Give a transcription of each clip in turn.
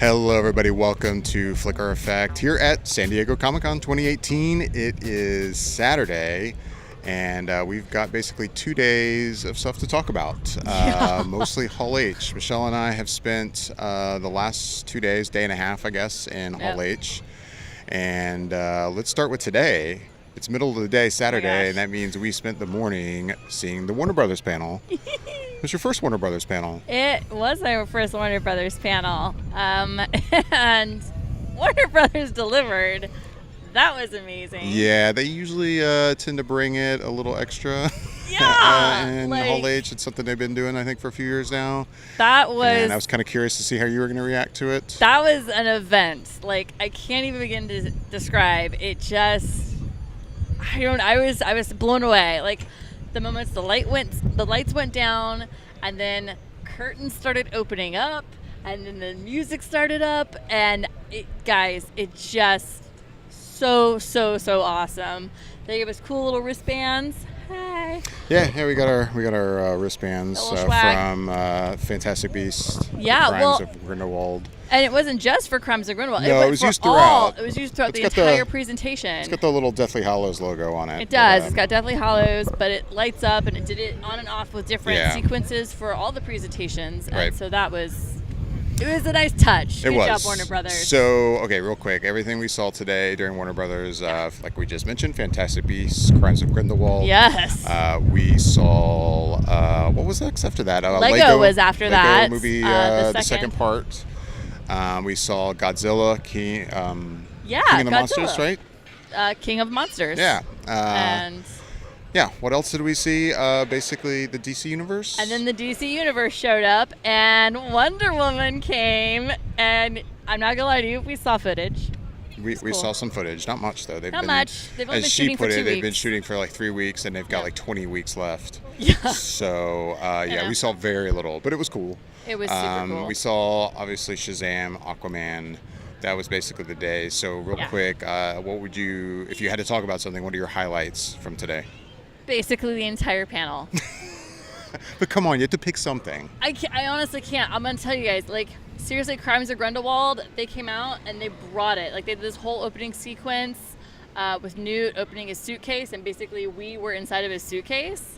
Hello, everybody. Welcome to Flicker Effect here at San Diego Comic-Con 2018. It is Saturday, and we've got basically 2 days of stuff to talk about, mostly Hall H. Michelle and I have spent the last 2 days, day and a half, I guess, in Hall H. And let's start with today. It's middle of the day, Saturday, and that means we spent the morning seeing the Warner Brothers panel. It was your first Warner Brothers panel. It was our first Warner Brothers panel. And Warner Brothers delivered. That was amazing. Yeah, they usually tend to bring it a little extra. Yeah! In Hall H. It's something they've been doing, I think, for a few years now. And I was kind of curious to see how you were going to react to it. That was an event. Like, I can't even begin to describe. It just... I was blown away. Like, the moments the lights went down, and then curtains started opening up, and then the music started up, and it just so awesome. They gave us cool little wristbands. Hey. Yeah, we got our wristbands from Fantastic Beasts. Yeah, Crimes of Grindelwald. And it wasn't just for Crimes of Grindelwald. No, it was used throughout. It was used throughout the entire presentation. It's got the little Deathly Hallows logo on it. It does. It's got Deathly Hallows, but it lights up, and it did it on and off with different sequences for all the presentations. And so it was a nice touch. Good job, Warner Brothers. So, okay, real quick. Everything we saw today during Warner Brothers, like we just mentioned, Fantastic Beasts, Crimes of Grindelwald. Yes. We saw, what was next after that? Lego was after that. Lego movie, the second part. We saw Godzilla, King of the Monsters, right? King of Monsters. Yeah. And... yeah, what else did we see? Basically, the DC Universe. And then the DC Universe showed up, and Wonder Woman came, and I'm not going to lie to you, we saw footage. We saw some footage. Not much, though. Not much. They've only been shooting for 2 weeks. They've been shooting for like 3 weeks, and they've got like 20 weeks left. Yeah. So, we saw very little, but it was cool. It was super cool. We saw, obviously, Shazam, Aquaman. That was basically the day. So, real quick, what would you, if you had to talk about something, what are your highlights from today? Basically the entire panel. But come on, you have to pick something. I honestly can't. I'm going to tell you guys, like, seriously, Crimes of Grindelwald, they came out and they brought it. Like, they did this whole opening sequence with Newt opening his suitcase, and basically we were inside of his suitcase.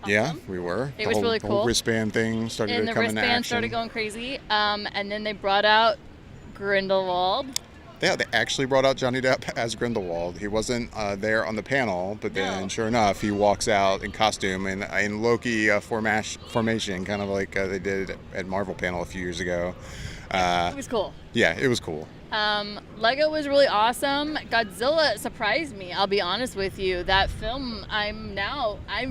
Awesome. Yeah, we were. It was really cool. The whole wristband thing started to come into action. And the wristband started going crazy. And then they brought out Grindelwald. Yeah, they actually brought out Johnny Depp as Grindelwald. He wasn't there on the panel, but then, sure enough, he walks out in costume in Loki formation, kind of like they did at Marvel panel a few years ago. It was cool. Yeah, it was cool. Lego was really awesome. Godzilla surprised me, I'll be honest with you. That film, I've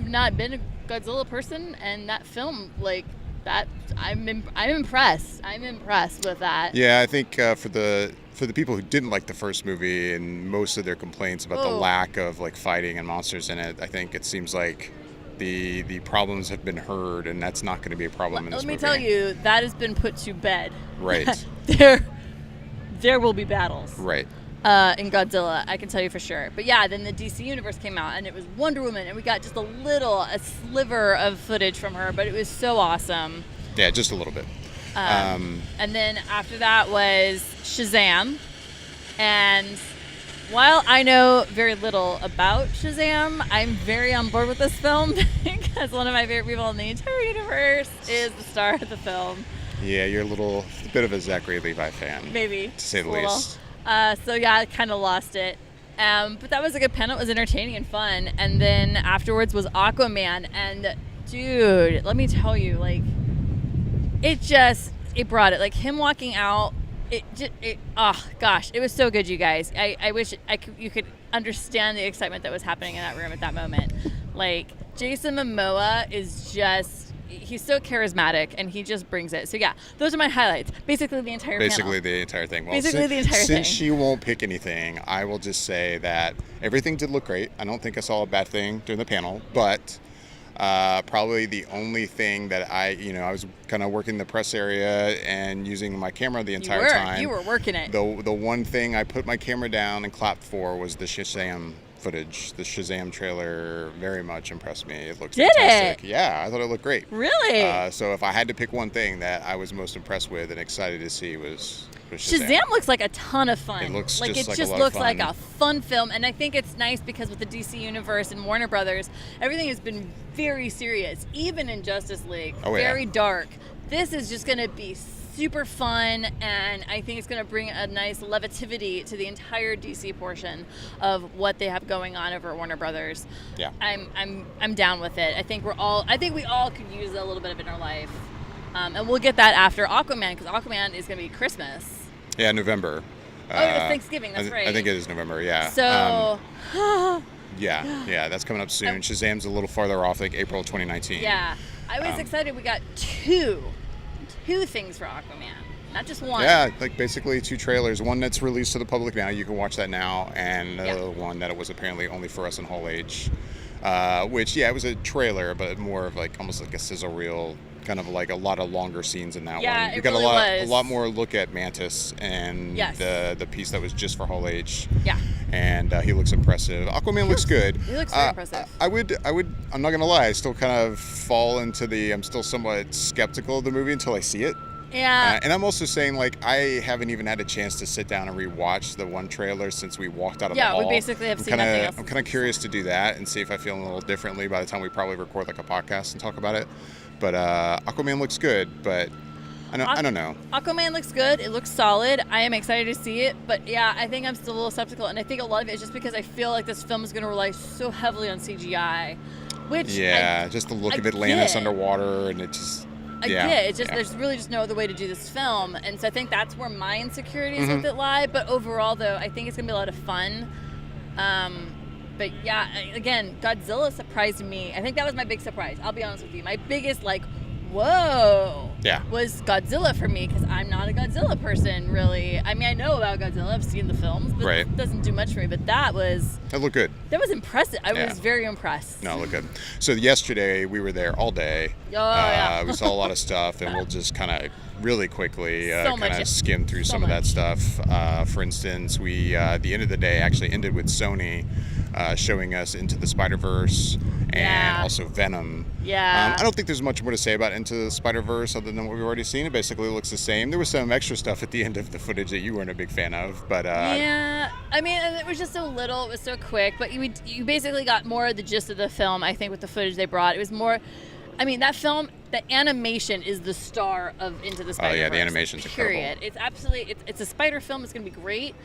not been a Godzilla person, and that film, like, that, I'm impressed. I'm impressed with that. Yeah, I think for the people who didn't like the first movie and most of their complaints about the lack of like fighting and monsters in it, I think it seems like the problems have been heard, and that's not going to be a problem in this movie. Let me tell you, that has been put to bed. Right. There will be battles. Right. In Godzilla, I can tell you for sure. But yeah, then the DC Universe came out, and it was Wonder Woman, and we got just a sliver of footage from her, but it was so awesome. Yeah, just a little bit. And then after that was Shazam. And while I know very little about Shazam, I'm very on board with this film because one of my favorite people in the entire universe is the star of the film. Yeah, you're a bit of a Zachary Levi fan. Maybe. To say the least. So yeah, I kind of lost it. But that was a good panel. It was entertaining and fun. And then afterwards was Aquaman. And dude, let me tell you, like, it brought it. Like, him walking out, oh gosh, it was so good, you guys. I wish you could understand the excitement that was happening in that room at that moment. Like, Jason Momoa is just, he's so charismatic, and he just brings it. So yeah, those are my highlights. Basically the entire panel. The entire thing. Well, thing. Since she won't pick anything, I will just say that everything did look great. I don't think I saw a bad thing during the panel, but Probably the only thing that I was kind of working the press area and using my camera the entire time. You were working it. The one thing I put my camera down and clapped for was the Shazam footage. The Shazam trailer very much impressed me. It looked fantastic. Yeah, I thought it looked great. Really? So if I had to pick one thing that I was most impressed with and excited to see was Shazam. Shazam looks like a ton of fun. It looks like just it like just a lot of looks like fun. a fun film, and I think it's nice because with the DC universe and Warner Brothers, everything has been very serious, even in Justice League. Very dark. This is just going to be super fun, and I think it's going to bring a nice levity to the entire DC portion of what they have going on over at Warner Brothers. Yeah. I'm down with it. I think we all could use a little bit of it in our life. And we'll get that after Aquaman, because Aquaman is going to be Christmas. Yeah, November. It's Thanksgiving. That's right. I think it is November. Yeah. So. Yeah, that's coming up soon. Shazam's a little farther off, like April 2019. Yeah, I was excited. We got two things for Aquaman, not just one. Yeah, like basically 2 trailers. One that's released to the public now. You can watch that now, and the one that it was apparently only for us in Hall H. Which it was a trailer, but more of like almost like a sizzle reel. Kind of like a lot of longer scenes in that one. Yeah, You got really a lot more look at Mantis and the piece that was just for Hall H. Yeah. And he looks impressive. Aquaman looks good. He looks very impressive. I'm not gonna lie, I still kind of fall into I'm still somewhat skeptical of the movie until I see it. Yeah. And I'm also saying, like, I haven't even had a chance to sit down and rewatch the one trailer since we walked out of the hall. Yeah, we basically have seen nothing else. I'm kind of curious to do that and see if I feel a little differently by the time we probably record like a podcast and talk about it. But Aquaman looks good, but I don't know. Aquaman looks good. It looks solid. I am excited to see it. But yeah, I think I'm still a little skeptical. And I think a lot of it is just because I feel like this film is going to rely so heavily on CGI. Which just the look of Atlantis underwater, and it just... I get it. It's just there's really just no other way to do this film, and so I think that's where my insecurities with it lie. But overall, though, I think it's gonna be a lot of fun. But yeah, again, Godzilla surprised me. I think that was my big surprise. I'll be honest with you. My biggest whoa, was Godzilla for me, because I'm not a Godzilla person really. I mean, I know about Godzilla. I've seen the films, but it doesn't do much for me. But it looked good. That was impressive. I was very impressed. No, it looked good. So yesterday we were there all day. We saw a lot of stuff, and we'll just kind of really quickly kind of skim through some of that stuff. For instance, we the end of the day actually ended with Sony showing us Into the Spider-Verse and also Venom. Yeah. I don't think there's much more to say about Into the Spider-Verse other than what we've already seen. It basically looks the same. There was some extra stuff at the end of the footage that you weren't a big fan of, but I mean, it was just so little. It was so quick, but you basically got more of the gist of the film, I think, with the footage they brought. It was more... I mean, that film, the animation is the star of Into the Spider-Verse. Oh, yeah, the animation's incredible. Period. It's absolutely... It's a spider film. It's going to be great.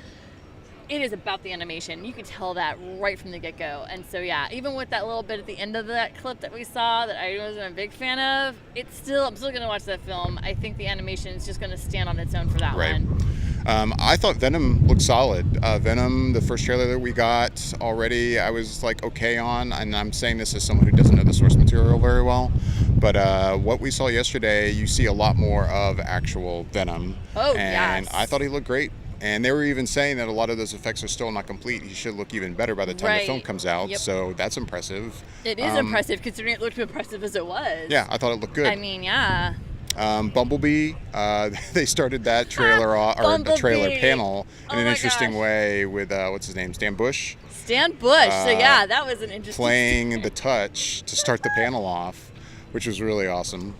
It is about the animation. You can tell that right from the get-go. And so, yeah, even with that little bit at the end of that clip that we saw that I wasn't a big fan of, I'm still going to watch that film. I think the animation is just going to stand on its own for that one. I thought Venom looked solid. Venom, the first trailer that we got already, I was like okay on, and I'm saying this as someone who doesn't know the source material very well, but what we saw yesterday, you see a lot more of actual Venom. And I thought he looked great. And they were even saying that a lot of those effects are still not complete. He should look even better by the time the film comes out. So that's impressive. It is impressive, considering it looked impressive as it was. Yeah, I thought it looked good. I mean, yeah. Bumblebee, they started that trailer or the trailer panel in an interesting way with what's his name, Stan Bush. Stan Bush. So yeah, that was an interesting playing the touch to start the panel off, which was really awesome.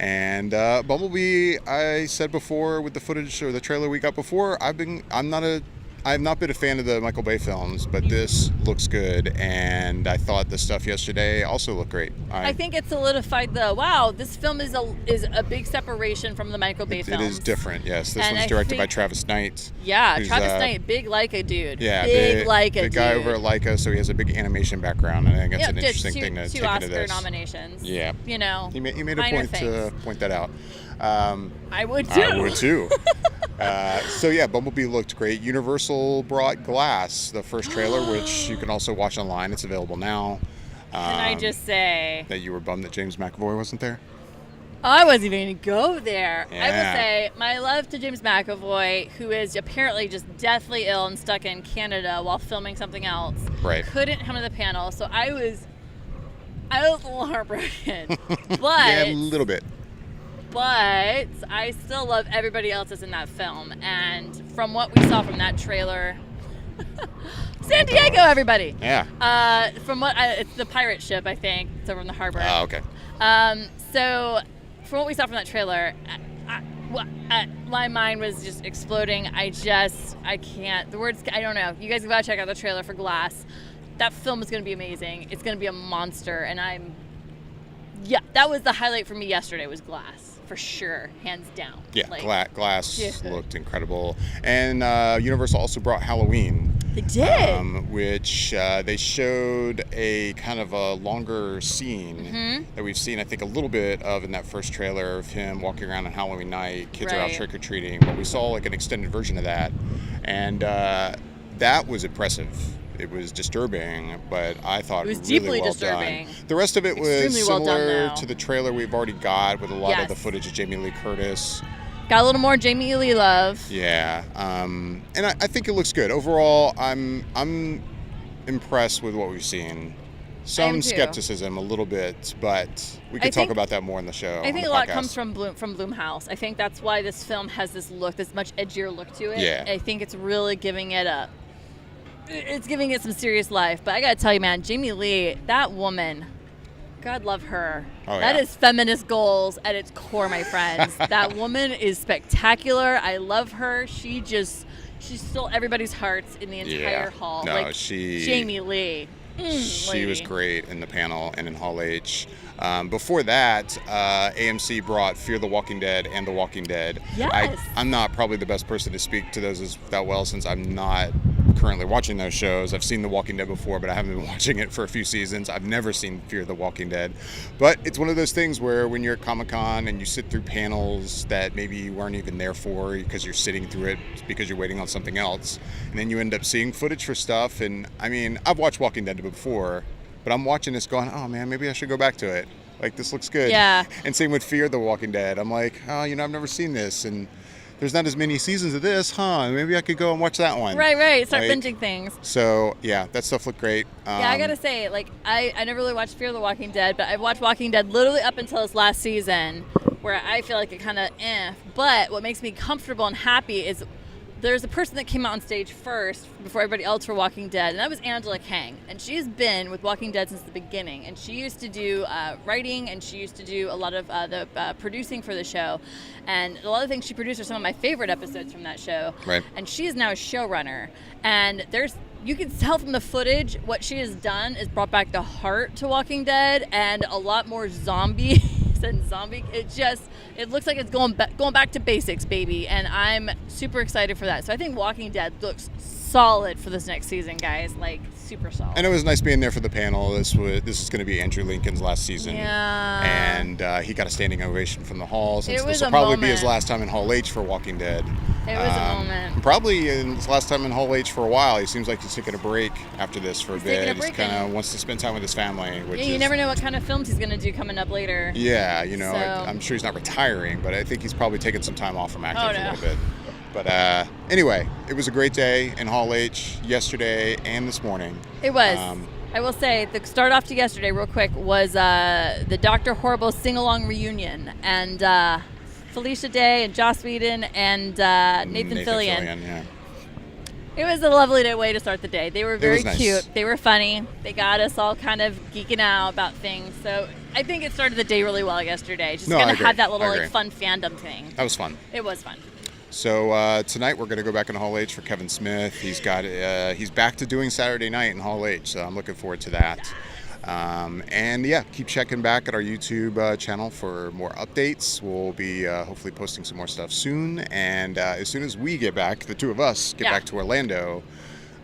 And Bumblebee, I said before with the footage or the trailer we got before, I've not been a fan of the Michael Bay films, but this looks good, and I thought the stuff yesterday also looked great. I think it solidified wow, this film is a big separation from the Michael Bay films. It is different, yes. This one's directed by Travis Knight. Yeah, Travis Knight, big Leica dude. Yeah, big Leica dude. The guy over at Leica, so he has a big animation background, and I think that's an interesting thing to take into this. 2 Oscar nominations. Yeah. You know, he made a point to point that out. I would too. I would too. So yeah, Bumblebee looked great. Universal brought Glass, the first trailer, which you can also watch online. It's available now. Can I just say that you were bummed that James McAvoy wasn't there? I wasn't even going to go there. Yeah. I will say my love to James McAvoy, who is apparently just deathly ill and stuck in Canada while filming something else. Right. Couldn't come to the panel, so I was I was a little heartbroken. But Yeah, a little bit. But I still love everybody else that's in that film. And from what we saw from that trailer, San Diego, everybody. Yeah. It's the pirate ship, I think. It's over in the harbor. Oh, okay. So from what we saw from that trailer, my mind was just exploding. I can't. The words, I don't know. You guys gotta check out the trailer for Glass. That film is gonna be amazing. It's gonna be a monster, and that was the highlight for me yesterday. Was Glass. For sure, hands down. Yeah, Glass looked incredible. And Universal also brought Halloween. They did. Which they showed a kind of a longer scene that we've seen, I think, a little bit of in that first trailer of him walking around on Halloween night. Kids are out trick-or-treating. But we saw like an extended version of that. And that was impressive. It was disturbing, but I thought it was really deeply well disturbing. done. The rest of it was Extremely well similar done, to the trailer we've already got, with a lot of the footage of Jamie Lee Curtis. Got a little more Jamie Lee love. Yeah, and I think it looks good. Overall, I'm impressed with what we've seen. Some skepticism, a little bit, but we could talk about that more in the show. I think a lot comes from Blumhouse. I think that's why this film has this much edgier look to it. Yeah. I think it's really giving it some serious life. But I gotta tell you, man, Jamie Lee, that woman, God love her. Oh, that is feminist goals at its core, my friends. That woman is spectacular. I love her. She stole everybody's hearts in the entire hall. No, Jamie Lee. She was great in the panel and in Hall H. Before that, AMC brought Fear the Walking Dead and The Walking Dead. Yes. I'm not probably the best person to speak to those that well, since I'm not currently watching those shows. I've seen The Walking Dead before, but I haven't been watching it for a few seasons. I've never seen Fear the Walking Dead. But it's one of those things where when you're at Comic-Con and you sit through panels that maybe you weren't even there for because you're sitting through it because you're waiting on something else, and then you end up seeing footage for stuff. And I mean, I've watched Walking Dead before, but I'm watching this going, oh man, maybe I should go back to it. Like, this looks good. Yeah. And same with Fear the Walking Dead. I'm like, oh, I've never seen this, and there's not as many seasons of this, huh? Maybe I could go and watch that one. Right. Start binging things. So, yeah, that stuff looked great. Yeah, I gotta say, I never really watched Fear the Walking Dead, but I've watched Walking Dead literally up until this last season, where I feel like it kind of But what makes me comfortable and happy is there's a person that came out on stage first before everybody else for Walking Dead, and that was Angela Kang. And she's been with Walking Dead since the beginning. And she used to do writing, and she used to do a lot of the producing for the show. And a lot of things she produced are some of my favorite episodes from that show. Right. And she is now a showrunner. And you can tell from the footage what she has done is brought back the heart to Walking Dead and a lot more zombies and zombie. It looks like it's going back to basics, baby, and I'm super excited for that. So I think Walking Dead looks solid for this next season, guys. Like, super solid. And it was nice being there for the panel. This is going to be Andrew Lincoln's last season. Yeah. And he got a standing ovation from the hall, since this will a probably moment. be his last time in Hall H for Walking Dead. It was a moment. Probably his last time in Hall H for a while. He seems like he's taking a break after this for a bit. He kind of wants to spend time with his family. You never know what kind of films he's going to do coming up later. Yeah, I'm sure he's not retiring, but I think he's probably taking some time off from acting for a little bit. But anyway, it was a great day in Hall H yesterday and this morning. It was. I will say, the start off to yesterday real quick was the Dr. Horrible sing-along reunion. And Felicia Day and Joss Whedon and Nathan Fillion. Yeah. It was a lovely way to start the day. They were very nice. cute. They were funny. They got us all kind of geeking out about things. So I think it started the day really well yesterday. Just going to have that little fun fandom thing. That was fun. It was fun. So tonight we're going to go back in Hall H for Kevin Smith. He's back to doing Saturday night in Hall H, so I'm looking forward to that. And yeah, keep checking back at our YouTube channel for more updates. We'll be hopefully posting some more stuff soon. And as soon as we get back, the two of us get back to Orlando,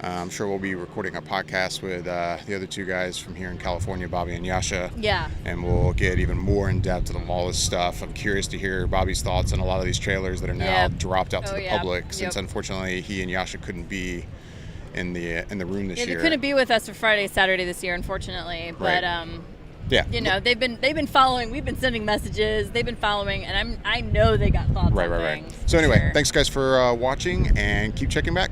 I'm sure we'll be recording a podcast with the other two guys from here in California, Bobby and Yasha. Yeah. And we'll get even more in depth to the Lawless stuff. I'm curious to hear Bobby's thoughts on a lot of these trailers that are now dropped out to the public, since unfortunately he and Yasha couldn't be in the room this year. They couldn't be with us for Friday, Saturday this year, unfortunately. But they've been following. We've been sending messages. They've been following, and I know they got thoughts on things. So anyway, thanks guys for watching, and keep checking back.